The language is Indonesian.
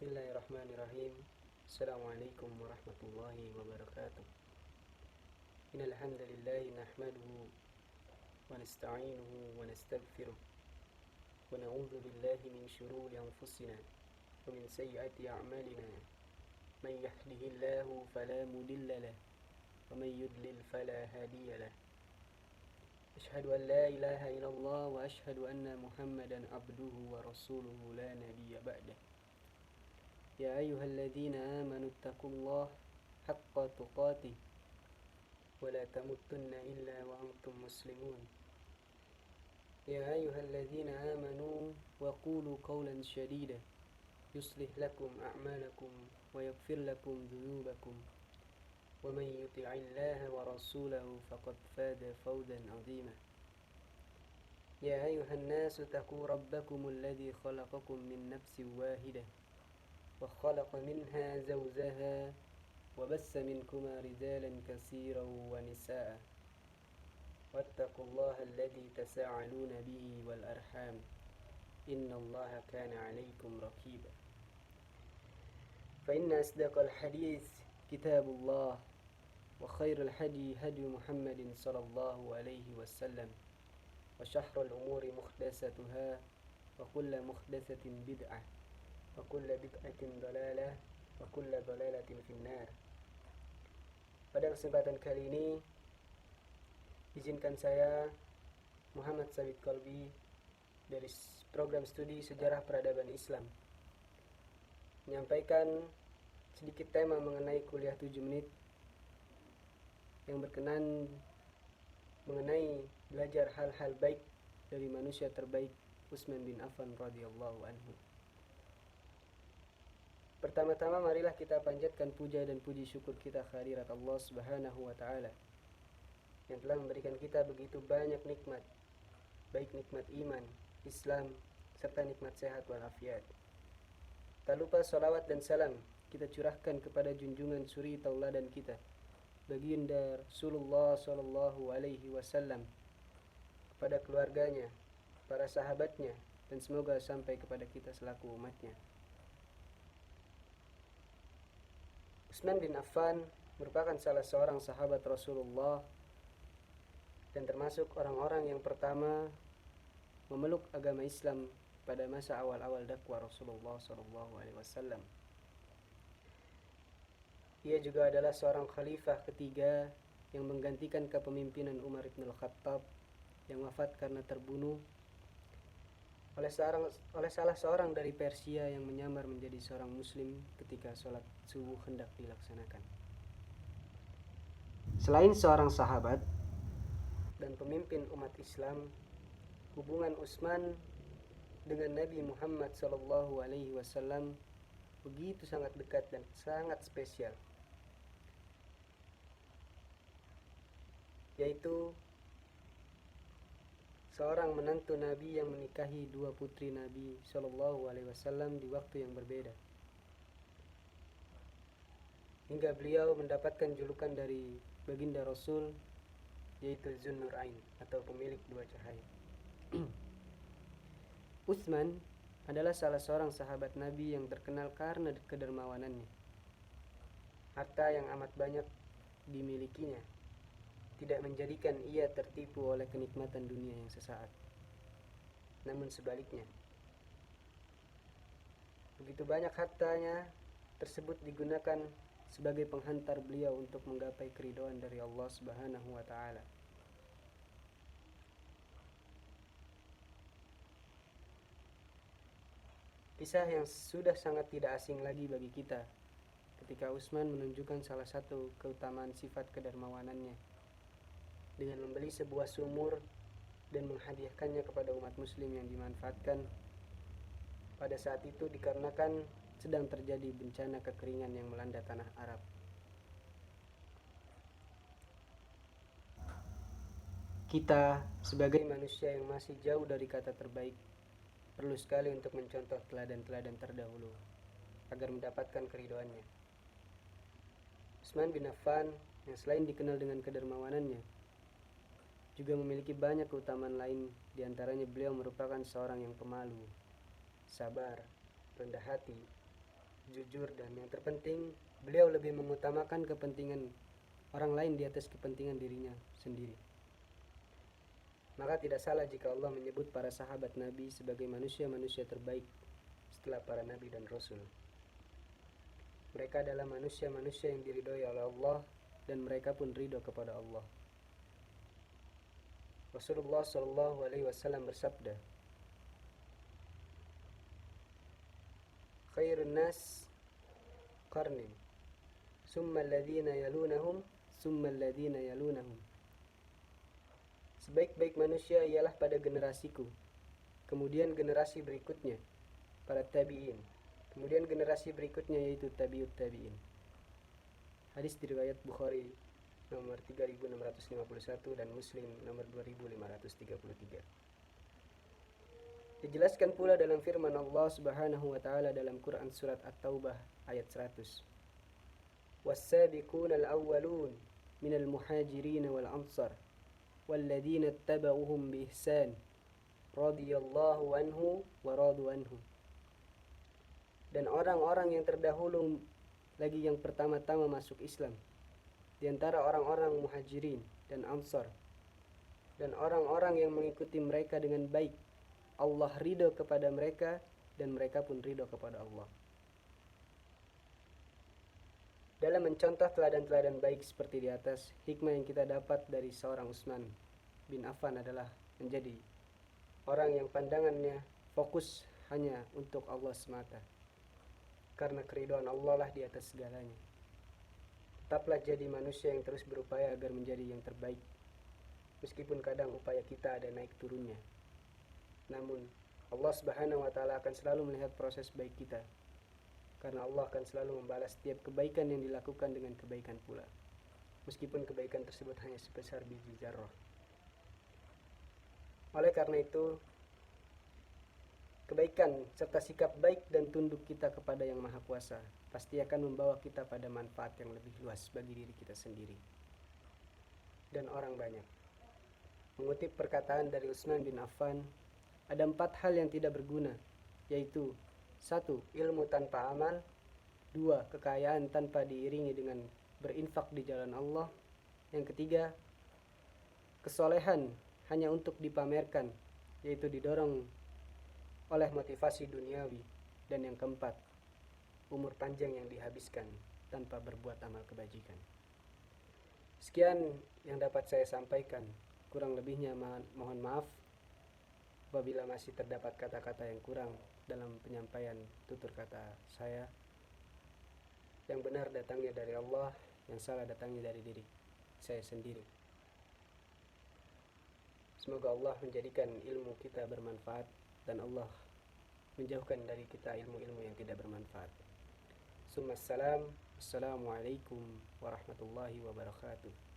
Bismillahirrahmanirrahim. Assalamualaikum warahmatullahi wabarakatuh. Innal hamdalillah nahmaduhu wa nasta'inuhu wa nastaghfiruh wa na'udzu billahi min shururi anfusina wa min sayyiati a'malina. Man yahdihillahu fala mudilla lahu wa man yudlil fala hadiya lahu. Ashhadu an la ilaha illallah wa ashhadu anna Muhammadan abduhu wa rasuluhu la nabiyya ba'dah. يا أيها الذين آمنوا اتقوا الله حق تقاته ولا تموتن إلا وأنتم مسلمون يا أيها الذين آمنوا وقولوا قولا سديدا يصلح لكم أعمالكم ويغفر لكم ذنوبكم ومن يطع الله ورسوله فقد فاز فوزا عظيما يا أيها الناس اتقوا ربكم الذي خلقكم من نفس واحدة وخلق منها زوجها وبث منكما رجالا كثيرا ونساء واتقوا الله الذي تساءلون به والأرحام إن الله كان عليكم رقيبا فإن أصدق الحديث كتاب الله وخير الهدي هدي محمد صلى الله عليه وسلم وشر الأمور محدثاتها وكل محدثة بدعة wa kulla bid'atin dalalah wa kulla dalalatin finnar. Pada kesempatan kali ini izinkan saya Muhammad Sabit Qalbi dari program studi Sejarah Peradaban Islam menyampaikan sedikit tema mengenai kuliah 7 menit yang berkenan mengenai belajar hal-hal baik dari manusia terbaik Utsman bin Affan radhiyallahu anhu. Pertama-tama marilah kita panjatkan puja dan puji syukur kita kehadirat Allah Subhanahu wa taala yang telah memberikan kita begitu banyak nikmat, baik nikmat iman, Islam, serta nikmat sehat walafiat. Tak lupa salawat dan salam kita curahkan kepada junjungan suri tauladan kita, baginda Rasulullah sallallahu alaihi wasallam, kepada keluarganya, para sahabatnya, dan semoga sampai kepada kita selaku umatnya. Utsman bin Affan merupakan salah seorang sahabat Rasulullah dan termasuk orang-orang yang pertama memeluk agama Islam pada masa awal-awal dakwah Rasulullah SAW. Ia juga adalah seorang khalifah ketiga yang menggantikan kepemimpinan Umar bin Khattab yang wafat karena terbunuh oleh salah seorang dari Persia yang menyamar menjadi seorang muslim ketika sholat subuh hendak dilaksanakan. Selain seorang sahabat dan pemimpin umat Islam, hubungan Utsman dengan Nabi Muhammad SAW begitu sangat dekat dan sangat spesial, yaitu seorang menantu Nabi yang menikahi dua putri Nabi SAW di waktu yang berbeda, hingga beliau mendapatkan julukan dari baginda Rasul, yaitu Zunnurain atau pemilik dua cahaya. Utsman adalah salah seorang sahabat Nabi yang terkenal karena kedermawanannya. Harta yang amat banyak dimilikinya tidak menjadikan ia tertipu oleh kenikmatan dunia yang sesaat. Namun sebaliknya, begitu banyak hartanya tersebut digunakan sebagai penghantar beliau untuk menggapai keridhaan dari Allah Subhanahu wa taala. Kisah yang sudah sangat tidak asing lagi bagi kita ketika Utsman menunjukkan salah satu keutamaan sifat kedermawanannya dengan membeli sebuah sumur dan menghadiahkannya kepada umat muslim yang dimanfaatkan pada saat itu dikarenakan sedang terjadi bencana kekeringan yang melanda tanah Arab. Kita sebagai manusia yang masih jauh dari kata terbaik perlu sekali untuk mencontoh teladan-teladan terdahulu agar mendapatkan keridhaannya. Utsman bin Affan yang selain dikenal dengan kedermawanannya juga memiliki banyak keutamaan lain, diantaranya beliau merupakan seorang yang pemalu, sabar, rendah hati, jujur, dan yang terpenting beliau lebih mengutamakan kepentingan orang lain di atas kepentingan dirinya sendiri. Maka tidak salah jika Allah menyebut para sahabat Nabi sebagai manusia-manusia terbaik setelah para Nabi dan Rasul. Mereka adalah manusia-manusia yang diridhoi oleh Allah, dan mereka pun ridho kepada Allah. Rasulullah SAW bersabda, khairun nas qarni, summa alladhina yalunahum, summa alladhina yalunahum. Sebaik-baik manusia ialah pada generasiku, kemudian generasi berikutnya, para tabi'in, kemudian generasi berikutnya yaitu tabi'ut tabi'in. Hadis diriwayat Bukhari nomor 3651 dan Muslim nomor 2533. Dijelaskan pula dalam firman Allah Subhanahu wa taala dalam Quran surat At-Taubah ayat 100. Was-sabiquna al-awwalun minal muhajirin wal ansar walladzina ittaba'uhum bi ihsan radhiyallahu anhu wa radu anhu. Dan orang-orang yang terdahulu lagi yang pertama-tama masuk Islam di antara orang-orang muhajirin dan ansar, dan orang-orang yang mengikuti mereka dengan baik, Allah ridho kepada mereka dan mereka pun ridho kepada Allah. Dalam mencontoh teladan-teladan baik seperti di atas, hikmah yang kita dapat dari seorang Utsman bin Affan adalah menjadi orang yang pandangannya fokus hanya untuk Allah semata, karena keridhaan Allah lah di atas segalanya. Tetaplah jadi manusia yang terus berupaya agar menjadi yang terbaik, meskipun kadang upaya kita ada naik turunnya. Namun Allah Subhanahu wa taala akan selalu melihat proses baik kita, karena Allah akan selalu membalas setiap kebaikan yang dilakukan dengan kebaikan pula, meskipun kebaikan tersebut hanya sebesar biji zarrah. Oleh karena itu, kebaikan serta sikap baik dan tunduk kita kepada Yang Maha Kuasa pasti akan membawa kita pada manfaat yang lebih luas bagi diri kita sendiri dan orang banyak. Mengutip perkataan dari Utsman bin Affan, ada 4 hal yang tidak berguna, yaitu 1. Ilmu tanpa amal, 2. Kekayaan tanpa diiringi dengan berinfak di jalan Allah, yang ketiga, kesolehan hanya untuk dipamerkan, yaitu didorong oleh motivasi duniawi, dan yang keempat, umur panjang yang dihabiskan tanpa berbuat amal kebajikan. Sekian yang dapat saya sampaikan, kurang lebihnya mohon maaf apabila masih terdapat kata-kata yang kurang dalam penyampaian tutur kata saya. Yang benar datangnya dari Allah, yang salah datangnya dari diri saya sendiri. Semoga Allah menjadikan ilmu kita bermanfaat dan Allah menjauhkan dari kita ilmu-ilmu yang tidak bermanfaat. Assalamualaikum warahmatullahi wabarakatuh.